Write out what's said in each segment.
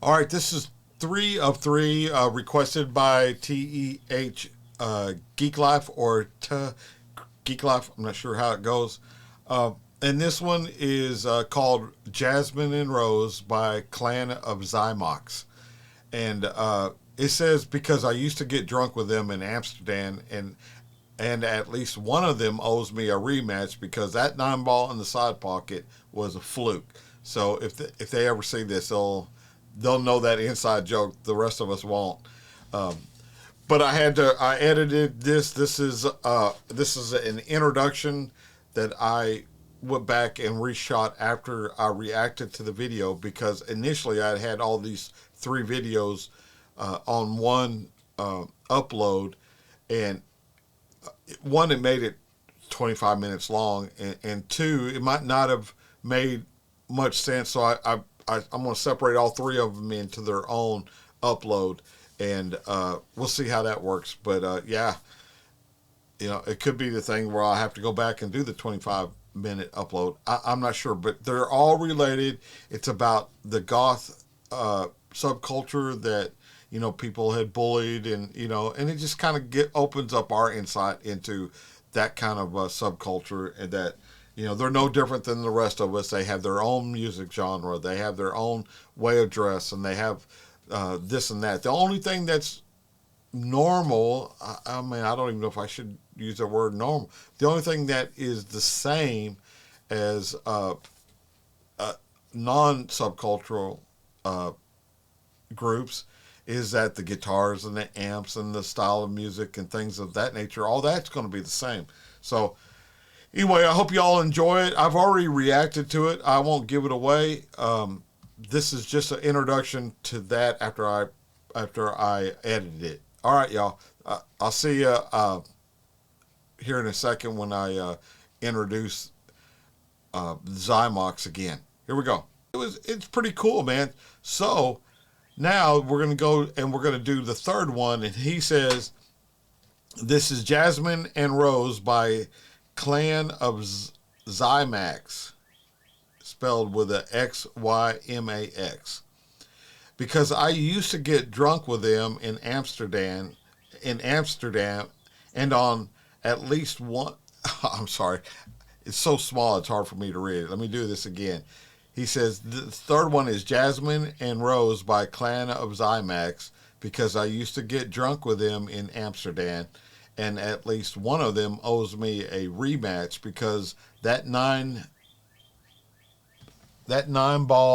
All right, this is 3 of 3 requested by TEH Geek Life or Geek Life. I'm not sure how it goes. And this one is called Jasmine and Rose by Clan of Xymox. And it says, because I used to get drunk with them in Amsterdam, and at least one of them owes me a rematch because that 9-ball in the side pocket was a fluke. So if they ever see this, they'll know that inside joke. The rest of us won't. But I edited this. This is an introduction that I went back and reshot after I reacted to the video, because initially I had all these 3 videos on one upload, and one, it made it 25 minutes long, and 2, it might not have made much sense. So I'm going to separate all 3 of them into their own upload, and we'll see how that works. But yeah, it could be the thing where I'll have to go back and do the 25-minute upload. I'm not sure, but they're all related. It's about the goth subculture that people had bullied, and and it just kind of opens up our insight into that kind of subculture, and that they're no different than the rest of us. They have their own music genre, they have their own way of dress, and they have this and that. The only thing that's normal, I mean, I don't even know if I should use the word normal. The only thing that is the same as non-subcultural groups is that the guitars and the amps and the style of music and things of that nature, all that's going to be the same. So anyway, I hope you all enjoy it. I've already reacted to it. I won't give it away. This is just an introduction to that after I edited it. All right, y'all. I'll see you here in a second when I introduce Xymox again. Here we go. It's pretty cool, man. So now we're going to go and we're going to do the third one. And he says, this is Jasmine and Rose by Clan of Xymox, spelled with a Xymax. Because I used to get drunk with them in Amsterdam, and on at least one, I'm sorry, it's so small it's hard for me to read it. Let me do this again. He says, the third one is Jasmine and Rose by Clan of Xymox, because I used to get drunk with them in Amsterdam, and at least one of them owes me a rematch because that 9-ball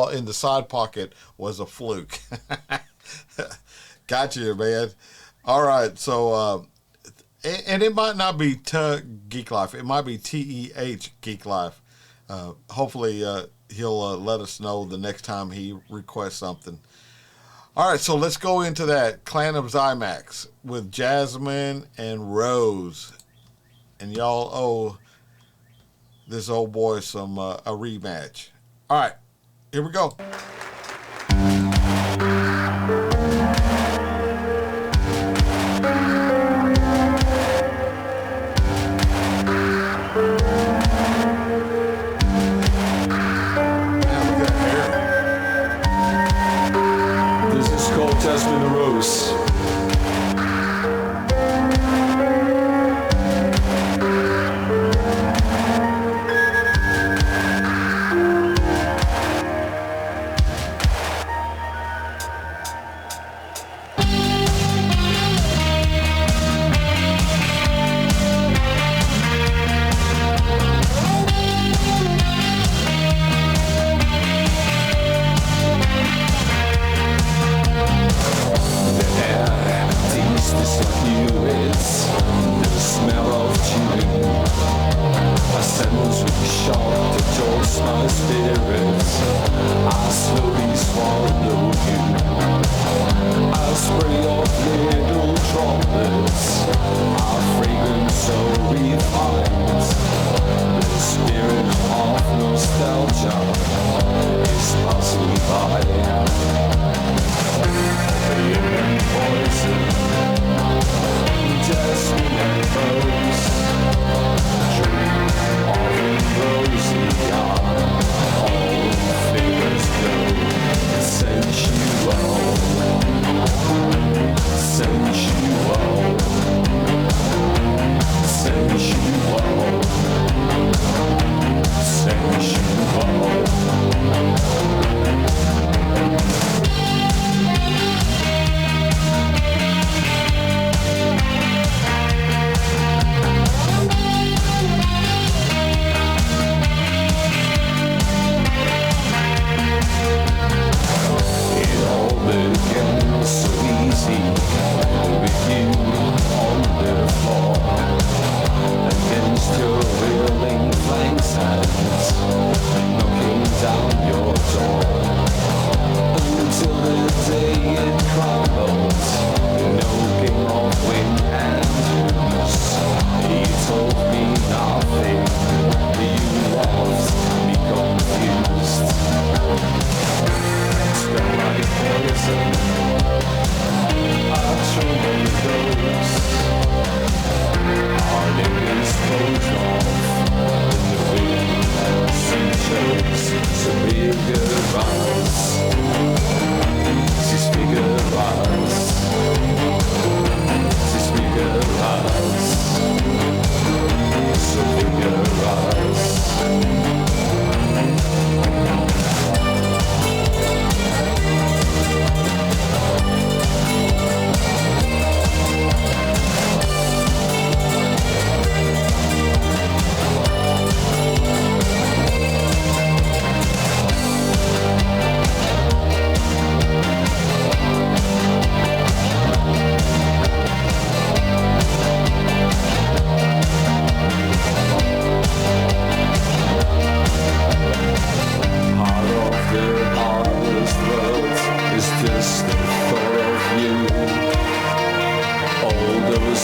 in the side pocket was a fluke. Got you, man. All right, so, and it might not be Geek Life. It might be TEH Geek Life. Hopefully, he'll let us know the next time he requests something. All right, so let's go into that. Clan of Xymox with Jasmine and Rose. And y'all owe this old boy some a rematch. All right, here we go. Jasmine and Rose. Sensual. see with you on the floor against your willing flanks hands, knocking down your door until the day it crumbles. No game of win and lose. You told me nothing. You left me confused. Smell like poison. I truly knows. Heart disposed of in the wind and sea shows. So bigger rise. She's bigger rise. She's bigger rise. So bigger rise.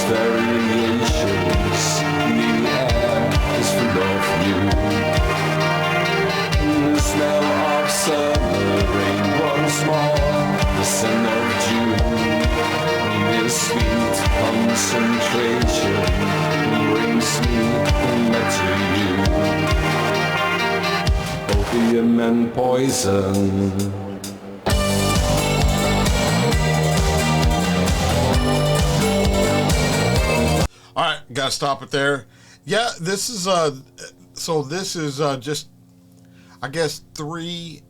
Variations, the air is full of you. The smell of summer rain once more, the scent of June. This sweet concentration brings me back to you. Opium and poison. All right, gotta stop it there. Yeah, this is so this is just, I guess, three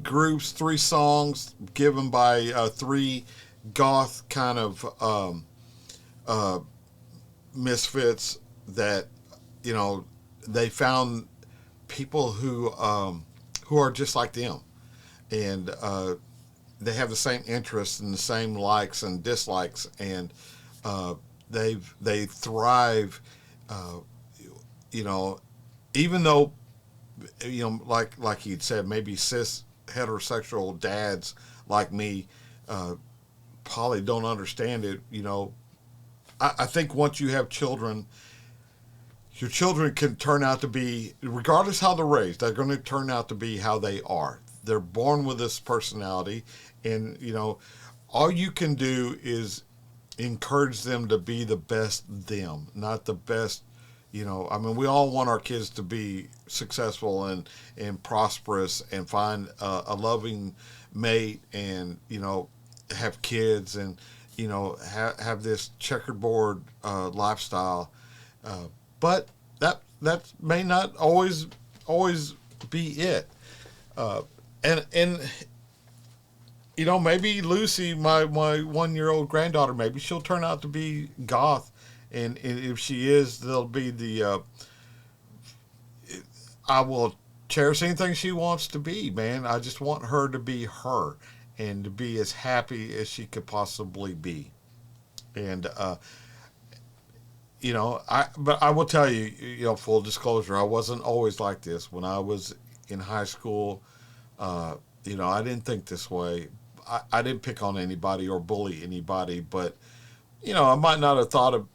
groups, three songs given by three goth kind of misfits that, you know, they found people who are just like them, and they have the same interests and the same likes and dislikes, and they thrive, you know, even though, you know, like he'd said, maybe cis heterosexual dads like me probably don't understand it. You know, I think once you have children, your children can turn out to be, regardless how they're raised, they're going to turn out to be how they are. They're born with this personality, and, you know, all you can do is encourage them to be the best them, not the best, you know. I mean, we all want our kids to be successful and prosperous and find a loving mate, and, you know, have kids, and, you know, have this checkerboard lifestyle. But that may not always be it. And you know, maybe Lucy, my 1-year-old granddaughter, maybe she'll turn out to be goth, and if she is, there'll be the I will cherish anything she wants to be, man. I just want her to be her and to be as happy as she could possibly be. And you know, but I will tell you, you know, full disclosure, I wasn't always like this. When I was in high school, you know, I didn't think this way. I didn't pick on anybody or bully anybody, but, you know, I might not have thought of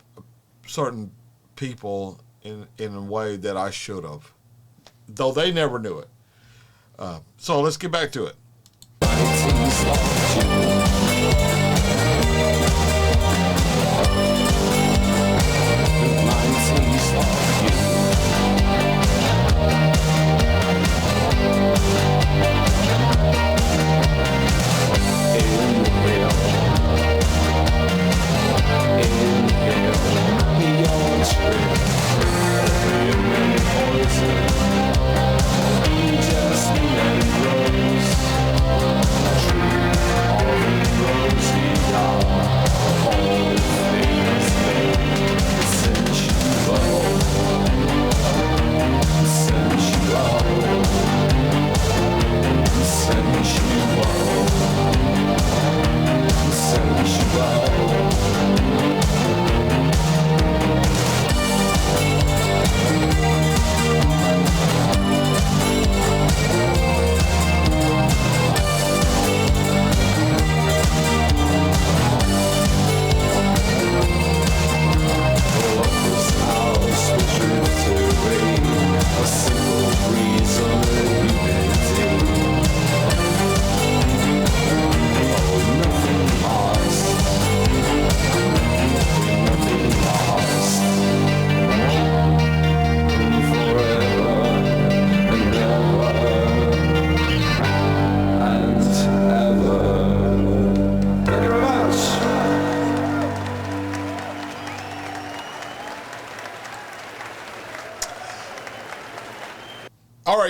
certain people in a way that I should have, though they never knew it. So let's get back to it. All things made sensual.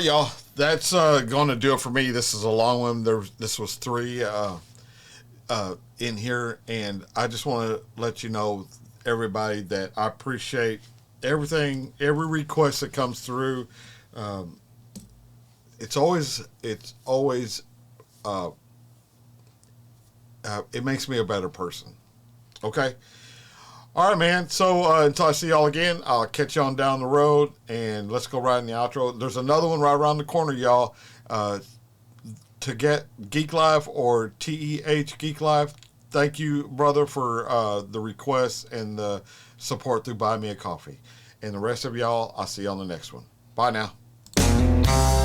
right, y'all. That's going to do it for me. This is a long one. This was 3 in here, and I just want to let you know, everybody, that I appreciate everything, every request that comes through. It's always it makes me a better person. Okay. All right, man. So until I see y'all again, I'll catch you on down the road, and let's go right in the outro. There's another one right around the corner, y'all. To get Geek Life or TEH Geek Life, thank you, brother, for the requests and the support through Buy Me a Coffee. And the rest of y'all, I'll see you on the next one. Bye now.